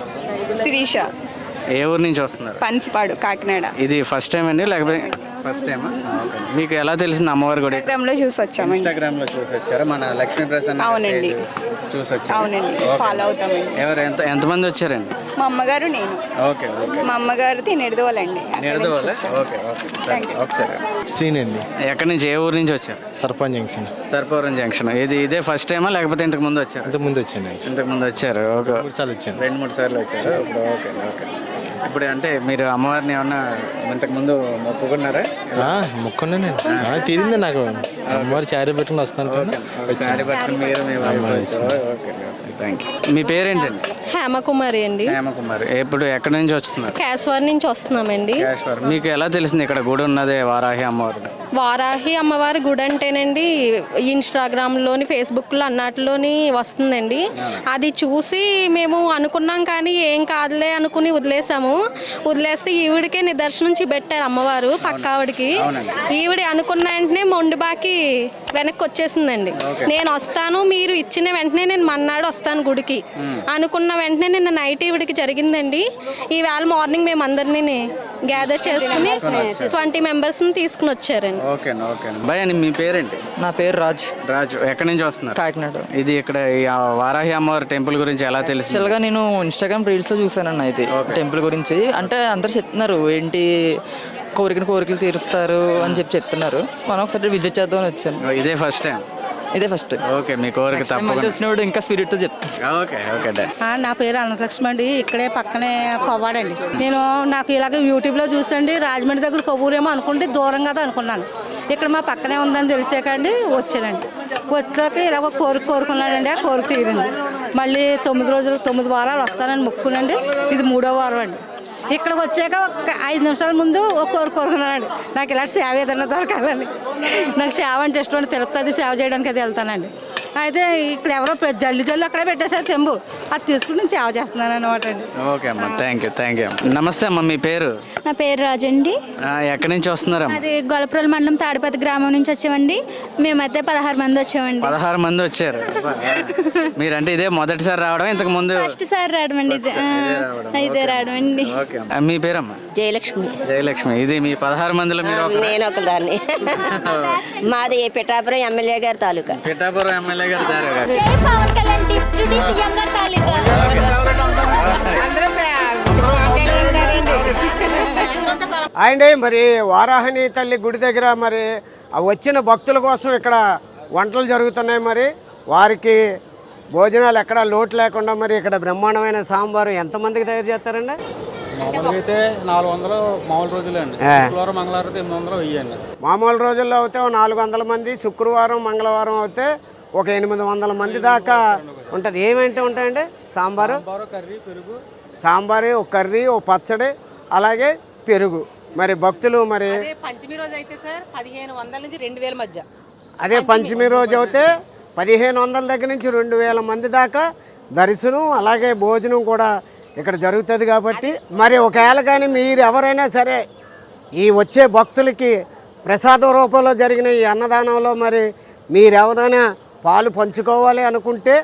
శిరీష. ఏ ఊరు నుంచి వస్తున్నారు? పన్సిపాడు, కాకినాడ. ఇది ఫస్ట్ టైం అండి లేకపోతే ఫస్ట్ టైమా? ఓకే. మీకు ఎలా తెలిసింది అమ్మవారి గుడి? ఇన్స్టాగ్రామ్లో చూసి వచ్చామండి. ఇన్స్టాగ్రామ్లో చూసి వచ్చారా? మన లక్ష్మీ ప్రసన్న అవునండి. చూసి వచ్చారు. అవునండి, ఫాలో అవుతామండి. ఎవరు ఎంతమంది వచ్చారండి? మా అమ్మగారు, నేను. Okay okay. మా అమ్మగారు తినేడుదోలండి. నేర్దోవాలా? Okay okay. ఒకసారి శ్రీనండి, ఎక్కడి నుంచి, ఏ ఊరు నుంచి వచ్చారు? సర్పంచ్ జంక్షన్. సర్పవరం జంక్షన్. ఇదే ఫస్ట్ టైమా లేకపోతే ఇంతకు ముందు వచ్చారు? ఇంతకు ముందు వచ్చానండి, ఇంతకు ముందు వచ్చారు. ఓకే. 3 సార్లు వచ్చాను. 2-3 సార్లు వచ్చారు. Okay okay. ఇప్పుడు అంటే మీరు అమ్మవారిని ఏమన్నా ఇంతకు ముందు మొక్కుకున్నారా? మొక్కున్నానండి, తీరింది నాకు. అమ్మవారు చారీ పెట్టుకుని వస్తాను. శారీ పట్టుకుని మీరు మీ వైఫ్ వచ్చారు. Okay thank you. మీ పేరేంటండి? హేమకుమారి అండి. హేమకుమారి. ఇప్పుడు ఎక్కడి నుంచి వస్తున్నారు? కేశవర్ నుంచి వస్తున్నామండి. కేశవర్. మీకు ఎలా తెలిసింది ఇక్కడ గుడి ఉన్నదే వారాహి అమ్మవారు? వారాహి అమ్మవారి గుడి అంటేనండి ఇన్స్టాగ్రామ్లోని, ఫేస్బుక్లో అన్నట్లోని వస్తుందండి. అది చూసి మేము అనుకున్నాం కానీ ఏం కాదులే అనుకుని వదిలేస్తే ఈవిడికే నిదర్శనం చూపెట్టారు అమ్మవారు పక్క ఆవిడికి. ఈవిడ అనుకున్న వెంటనే మొండిబాకి వెనక్కి వచ్చేసిందండి. నేను వస్తాను, మీరు ఇచ్చిన వెంటనే నేను మన్నాడు వస్తాను గుడికి అనుకున్న వెంటనే నిన్న నైట్ ఈవిడికి జరిగిందండి. ఈవేళ మార్నింగ్ మేము అందరినీ గ్యాదర్ చేసుకుని 20 మెంబర్స్ని తీసుకుని వచ్చారండి. Okay okay. భయ మీ పేరేంటి? నా పేరు రాజ్. రాజు. ఎక్కడి నుంచి వస్తున్నారు? కాకినాడ. ఇది ఇక్కడ ఈ వారాహి అమ్మవారి టెంపుల్ గురించి ఎలా తెలుసు? యాక్చువల్గా నేను ఇన్స్టాగ్రామ్ రీల్స్లో చూసానన్న ఇది టెంపుల్ గురించి. అంటే అందరు చెప్తున్నారు ఏంటి కోరికలు తీరుస్తారు అని చెప్తున్నారు. మనం ఒకసారి విజిట్ చేద్దామని వచ్చాను. ఇదే ఫస్ట్ టైం? ఇదే ఫస్ట్. ఓకే. మీ కోరిక తప్పకుండా వచ్చినప్పుడు ఇంకా స్పిరిట్తో చెప్తాను. Okay okay. నా పేరు అనంతలక్ష్మి అండి. ఇక్కడే పక్కనే కొవ్వాడండి. నాకు ఇలాగ యూట్యూబ్లో చూసండి రాజమండ్రి దగ్గర కొవ్వూరేమో అనుకుంటే దూరం కదా అనుకున్నాను. ఇక్కడ మా పక్కనే ఉందని తెలిసాకండి వచ్చానండి. వచ్చాక ఇలాగ కోరుకున్నానండి. ఆ కోరిక తీరింది. మళ్ళీ 9 వారాలు వస్తానని మొక్కునండి. ఇది 3వ వారం అండి. ఇక్కడికి వచ్చాక ఒక 5 నిమిషాల ముందు ఒక కోరుకున్నానండి. నాకు ఇలాంటి సేవ ఏదైనా దొరకాలని. నాకు సేవ అంటే ఇష్టం అండి. తిరుపతి సేవ చేయడానికి అది వెళ్తానండి. అయితే ఇక్కడ ఎవరో జల్లి అక్కడే పెట్టేశారు చెంబు. అది తీసుకుని నేను సేవ చేస్తున్నాను అనమాట అండి. ఓకే అమ్మా, థ్యాంక్ యూ. నమస్తే అమ్మా, మీ పేరు? నా పేరు రాజండి. ఎక్కడి నుంచి వస్తున్నారమ్మా? అది గొల్లపురం మండలం తాడిపత్రి గ్రామం నుంచి వచ్చామండి. మేమైతే 16 మంది వచ్చామండి. 16 మంది వచ్చారు. మీరంటే ఇదే మొదటిసారి రావడం? ఇంతకు ముందు ఫస్ట్ సారి రావడం అండి. ఇదే రావడం అండి. ఓకే. మీ పేరమ్మా? జయలక్ష్మి. జయలక్ష్మి. ఇది మీ 16 మందిలో మీరు? నేను ఒకదాన్ని. మాది పిఠాపురం ఎమ్మెల్యే గారి తాలూకా. పిఠాపురం ఎమ్మెల్యే గారు అండి. మరి వారాహిని తల్లి గుడి దగ్గర మరి వచ్చిన భక్తుల కోసం ఇక్కడ వంటలు జరుగుతున్నాయి. మరి వారికి భోజనాలు ఎక్కడ లోటు లేకుండా మరి ఇక్కడ బ్రహ్మాండమైన సాంబారు ఎంతమందికి తయారు చేస్తారండి? మామూలుగా అయితే 400 మామూలు రోజులే అండి. శుక్రవారం మంగళవారం 800 వెయ్యండి. మామూలు రోజుల్లో అయితే 400 మంది, శుక్రవారం మంగళవారం అయితే ఒక 800 మంది దాకా ఉంటుంది. ఏమేంటి ఉంటాయండి? సాంబారు, కర్రీ, పెరుగు. సాంబారు, ఒక కర్రీ, ఒక పచ్చడి, అలాగే పెరుగు. మరి భక్తులు మరి పంచమి రోజు అయితే సార్ 1500 నుంచి 2000 మధ్య. అదే పంచమి రోజు అయితే 1500 దగ్గర నుంచి 2000 మంది దాకా దర్శనం అలాగే భోజనం కూడా ఇక్కడ జరుగుతుంది. కాబట్టి మరి ఒకవేళ కానీ మీరు ఎవరైనా సరే ఈ వచ్చే భక్తులకి ప్రసాద రూపంలో జరిగిన ఈ అన్నదానంలో మరి మీరెవరైనా పాలు పంచుకోవాలి అనుకుంటే,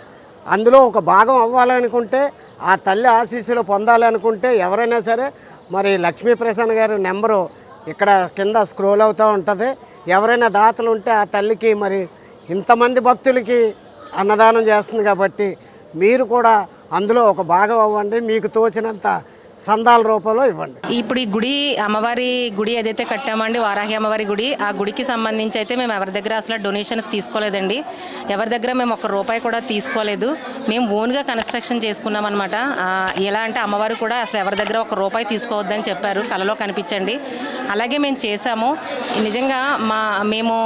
అందులో ఒక భాగం అవ్వాలనుకుంటే, ఆ తల్లి ఆశీస్సులు పొందాలి అనుకుంటే ఎవరైనా సరే మరి లక్ష్మీ ప్రసన్న గారి నెంబరు ఇక్కడ కింద స్క్రోల్ అవుతూ ఉంటుంది. ఎవరైనా దాతలు ఉంటే ఆ తల్లికి మరి ఇంతమంది భక్తులకి అన్నదానం చేస్తుంది కాబట్టి మీరు కూడా అందులో ఒక భాగం అవ్వండి. మీకు తోచినంత సందాల రూపంలో ఇవ్వండి. ఇప్పుడు ఈ గుడి అమ్మవారి గుడి ఏదైతే కట్టామండి, వారాహి అమ్మవారి గుడి, ఆ గుడికి సంబంధించి అయితే మేము ఎవరి దగ్గర అసలు డొనేషన్స్ తీసుకోలేదండి. ఎవరి దగ్గర మేము ₹1 కూడా తీసుకోలేదు. మేము ఓన్గా కన్స్ట్రక్షన్ చేసుకున్నాం అనమాట. ఎలా అంటే అమ్మవారు కూడా అసలు ఎవరి దగ్గర ₹1 తీసుకోవద్దని చెప్పారు, కలలో కనిపించండి. అలాగే మేము చేసాము. నిజంగా మేము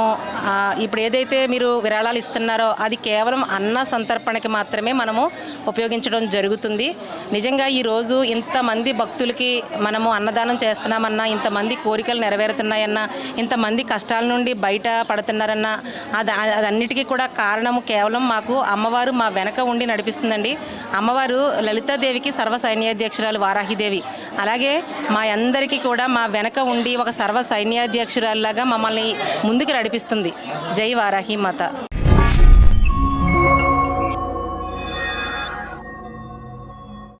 ఇప్పుడు ఏదైతే మీరు విరాళాలు ఇస్తున్నారో అది కేవలం అన్న సంతర్పణకి మాత్రమే మనము ఉపయోగించడం జరుగుతుంది. నిజంగా ఈరోజు ఇంతమంది భక్తులకి మనము అన్నదానం చేస్తున్నామన్నా, ఇంతమంది కోరికలు నెరవేరుతున్నాయన్నా, ఇంతమంది కష్టాల నుండి బయట పడుతున్నారన్నా అదన్నిటికీ కూడా కారణము కేవలం మాకు అమ్మవారు మా వెనక ఉండి నడిపిస్తుందండి. అమ్మవారు లలితాదేవికి సర్వ సైన్యాధ్యక్షురాలు వారాహిదేవి. అలాగే మా అందరికీ కూడా మా వెనక ఉండి ఒక సర్వ సైన్యాధ్యక్షురాలులాగా మమ్మల్ని ముందుకు నడిపిస్తుంది. జై వారాహి మాత.